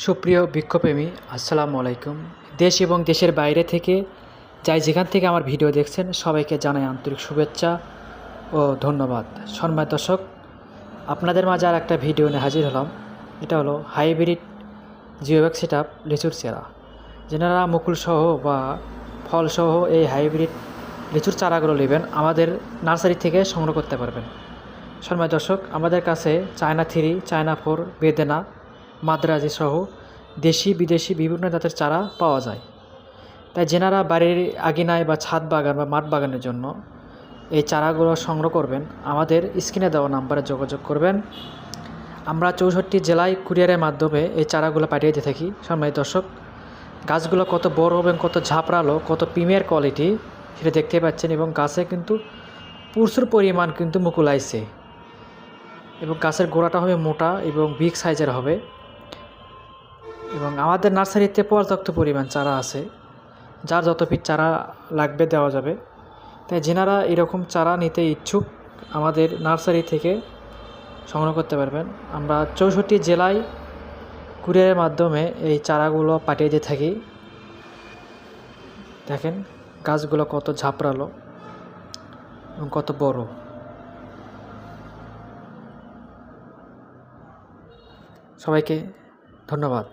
সুপ্রিয় বৃক্ষপ্রেমী, আসসালামু আলাইকুম। দেশ এবং দেশের বাইরে থেকে যেখান থেকে আমার ভিডিও দেখছেন সবাইকে জানাই আন্তরিক শুভেচ্ছা ও ধন্যবাদ। সম্মানিত দর্শক, আপনাদের মাঝে আর একটা ভিডিও নিয়ে হাজির হলাম। এটা হলো হাইব্রিড জিওব্যাগ সেটআপ লিচুর চারা। যেনারা মুকুলসহ বা ফলসহ এই হাইব্রিড লিচুর চারাগুলো নেবেন আমাদের নার্সারি থেকে সংগ্রহ করতে পারবেন। সম্মানিত দর্শক, আমাদের কাছে চায়না 3, চায়না 4, বেদেনা, মাদ্রাজি সহ দেশি বিদেশি বিভিন্ন জাতের চারা পাওয়া যায়। তাই যেনারা বাড়ির আঙিনায় বা ছাদ বাগান বা মাঠ বাগানের জন্য এই চারাগুলো সংগ্রহ করবেন আমাদের স্ক্রিনে দেওয়া নাম্বারে যোগাযোগ করবেন। আমরা 64 জেলায় কুরিয়ারের মাধ্যমে এই চারাগুলো পাঠিয়ে দিয়ে থাকি। সম্মানিত দর্শক, গাছগুলো কত বড় এবং কত ঝাপড়ালো, কত প্রিমিয়ার কোয়ালিটি সেটা দেখতে পাচ্ছেন। এবং গাছে কিন্তু প্রচুর পরিমাণ কিন্তু মুকুল আইছে এবং গাছের গোড়াটা হবে মোটা এবং বিগ সাইজের হবে। এবং আমাদের নার্সারিতে পর্যাপ্ত পরিমাণ চারা আছে, যার যত পিস চারা লাগবে দেওয়া যাবে। তাই যেনারা এরকম চারা নিতে ইচ্ছুক আমাদের নার্সারি থেকে সংগ্রহ করতে পারবেন। আমরা 64 জেলায় কুরিয়ারের মাধ্যমে এই চারাগুলো পাঠিয়ে দিয়ে থাকি। দেখেন গাছগুলো কত ঝাপড়ালো এবং কত বড়। সবাইকে ধন্যবাদ।